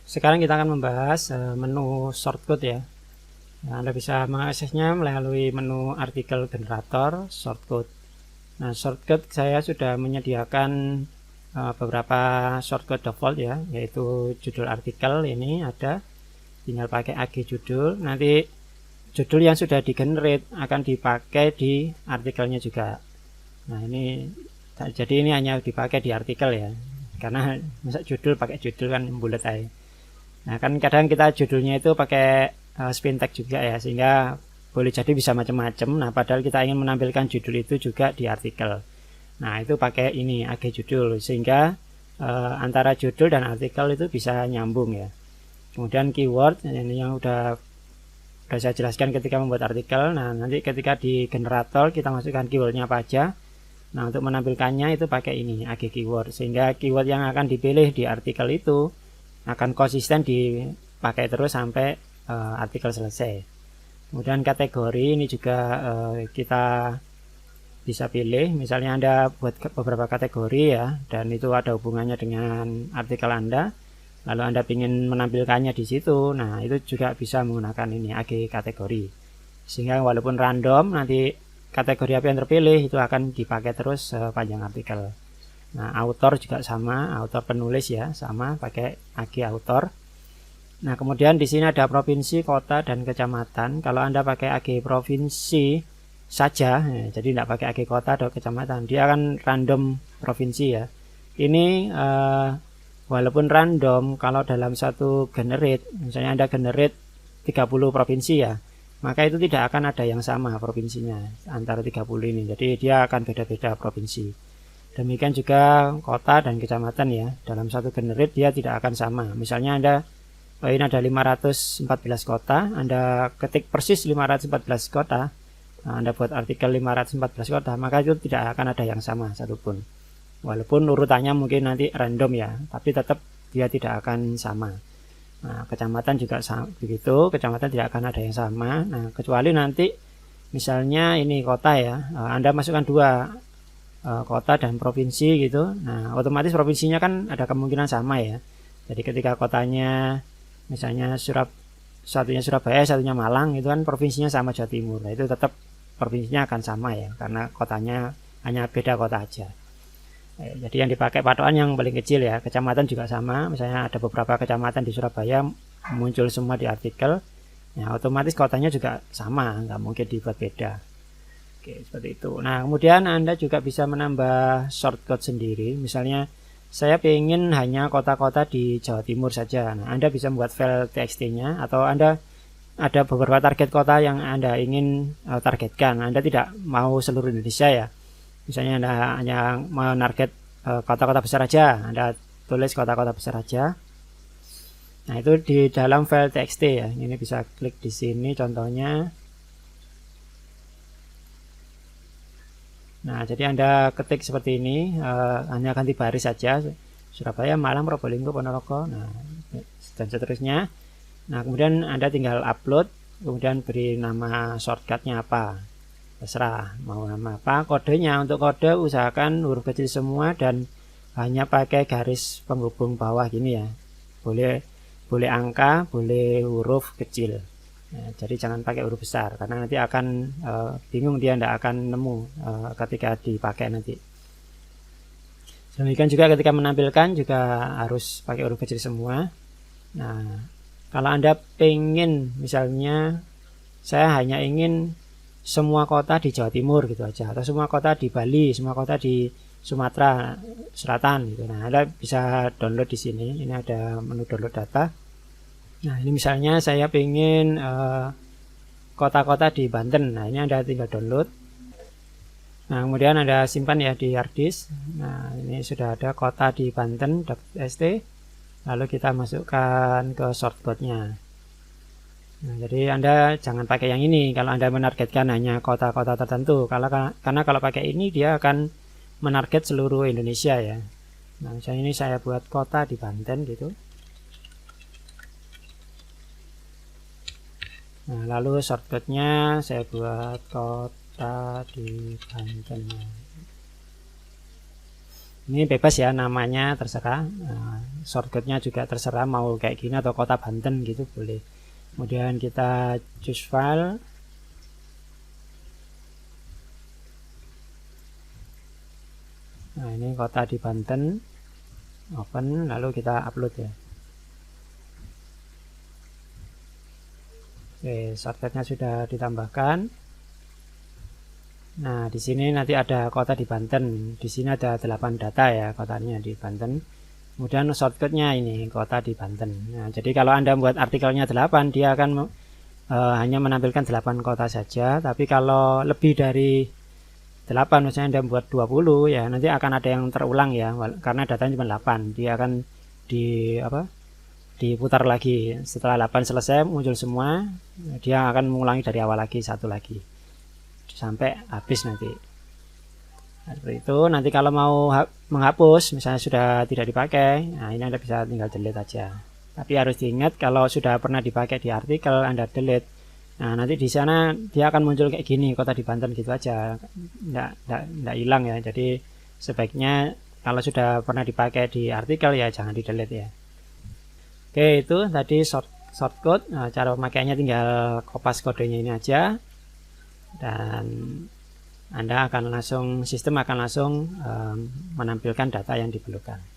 Sekarang kita akan membahas menu shortcut ya. Nah, Anda bisa mengaksesnya melalui menu artikel generator shortcut. Nah, shortcut saya sudah menyediakan beberapa shortcut default ya, yaitu judul artikel ini ada, tinggal pakai AG judul. Nanti judul yang sudah di-generate akan dipakai di artikelnya juga. Nah, jadi ini hanya dipakai di artikel ya, karena masa judul pakai judul kan bulat aja. Nah, kan kadang kita judulnya itu pakai spin tag juga ya, sehingga boleh jadi bisa macam-macam. Nah, padahal kita ingin menampilkan judul itu juga di artikel. Nah, itu pakai ini AG judul, sehingga antara judul dan artikel itu bisa nyambung ya. Kemudian keyword ini yang udah saya jelaskan ketika membuat artikel. Nah, nanti ketika di generator kita masukkan keywordnya apa aja. Nah, untuk menampilkannya itu pakai ini AG keyword, sehingga keyword yang akan dipilih di artikel itu akan konsisten dipakai terus sampai artikel selesai. Kemudian kategori ini juga kita bisa pilih, misalnya Anda buat beberapa kategori ya, dan itu ada hubungannya dengan artikel Anda, lalu Anda ingin menampilkannya di situ. Nah, itu juga bisa menggunakan ini AG kategori, sehingga walaupun random nanti kategori apa yang terpilih itu akan dipakai terus sepanjang artikel. Nah, author juga sama, author penulis ya, sama pakai AG author. Nah, kemudian di sini ada provinsi, kota, dan kecamatan. Kalau Anda pakai AG provinsi saja, jadi tidak pakai AG kota atau kecamatan, dia akan random provinsi ya. Ini walaupun random, kalau dalam satu generate, misalnya Anda generate 30 provinsi ya, maka itu tidak akan ada yang sama provinsinya antara 30 ini. Jadi dia akan beda-beda provinsi. Demikian juga kota dan kecamatan ya, dalam satu generate dia tidak akan sama. Misalnya Anda ini ada 514 kota, Anda ketik persis 514 kota, Anda buat artikel 514 kota, maka itu tidak akan ada yang sama satupun. Walaupun urutannya mungkin nanti random ya, tapi tetap dia tidak akan sama. Nah, kecamatan juga begitu, kecamatan tidak akan ada yang sama. Nah, kecuali nanti misalnya ini kota ya, Anda masukkan dua, kota dan provinsi gitu. Nah, otomatis provinsinya kan ada kemungkinan sama ya. Jadi ketika kotanya misalnya satunya Surabaya, satunya Malang, itu kan provinsinya sama Jawa Timur. Nah, itu tetap provinsinya akan sama ya, karena kotanya hanya beda kota aja. Jadi yang dipakai patokan yang paling kecil ya. Kecamatan juga sama, misalnya ada beberapa kecamatan di Surabaya muncul semua di artikel, ya otomatis kotanya juga sama, nggak mungkin dibuat beda. Oke, seperti itu. Nah, kemudian Anda juga bisa menambah shortcut sendiri. Misalnya saya ingin hanya kota-kota di Jawa Timur saja. Nah, Anda bisa membuat file txt-nya, atau Anda ada beberapa target kota yang Anda ingin targetkan. Anda tidak mau seluruh Indonesia ya. Misalnya Anda hanya menarget kota-kota besar aja, Anda tulis kota-kota besar aja. Nah, itu di dalam file txt ya. Ini bisa klik di sini contohnya. Nah, jadi Anda ketik seperti ini, hanya ganti baris saja, Surabaya, Malang, Probolinggo, Ponorogo, nah, dan seterusnya. Nah, kemudian Anda tinggal upload, kemudian beri nama shortcutnya apa, terserah mau nama apa. Kodenya, untuk kode usahakan huruf kecil semua dan hanya pakai garis penghubung bawah gini ya. Boleh angka, boleh huruf kecil. Nah, jadi jangan pakai huruf besar, karena nanti akan bingung, dia tidak akan nemu ketika dipakai nanti. Demikian juga ketika menampilkan juga harus pakai huruf kecil semua. Nah, kalau Anda pengen misalnya saya hanya ingin semua kota di Jawa Timur gitu aja, atau semua kota di Bali, semua kota di Sumatera Selatan gitu. Nah, Anda bisa download di sini. Ini ada menu download data. Nah, ini misalnya saya pengen kota-kota di Banten. Nah, ini Anda tinggal download. Nah, kemudian Anda simpan ya di hard disk. Nah, ini sudah ada kota di Banten.st. Lalu kita masukkan ke shortcutnya. Nah, jadi Anda jangan pakai yang ini kalau Anda menargetkan hanya kota-kota tertentu. Karena kalau pakai ini dia akan menarget seluruh Indonesia ya. Nah, misalnya ini saya buat kota di Banten gitu. Nah, lalu shortcutnya saya buat kota di Banten. Ini bebas ya, namanya terserah, shortcutnya juga terserah mau kayak gini atau kota Banten gitu boleh. Kemudian kita choose file. Nah, ini kota di Banten, open, lalu kita upload ya. Oke, shortcutnya sudah ditambahkan. Nah, di sini nanti ada kota di Banten. Di sini ada 8 data ya, kotanya di Banten. Kemudian shortcutnya ini kota di Banten. Nah, jadi kalau Anda membuat artikelnya 8, dia akan hanya menampilkan 8 kota saja. Tapi kalau lebih dari 8, misalnya Anda membuat 20 ya, nanti akan ada yang terulang ya, karena datanya cuma 8. Dia akan diputar lagi. Setelah 8 selesai muncul semua, dia akan mengulangi dari awal lagi, satu lagi sampai habis nanti. Nah, seperti itu. Nanti kalau mau menghapus misalnya sudah tidak dipakai, nah ini Anda bisa tinggal delete aja. Tapi harus diingat kalau sudah pernah dipakai di artikel Anda delete, nah nanti di sana dia akan muncul kayak gini, kota di Banten gitu aja, nggak hilang ya. Jadi sebaiknya kalau sudah pernah dipakai di artikel ya jangan di delete ya. Oke, itu tadi shortcode. Nah, cara pemakaiannya tinggal kopas kodenya ini aja, dan Anda akan langsung, sistem akan langsung menampilkan data yang diperlukan.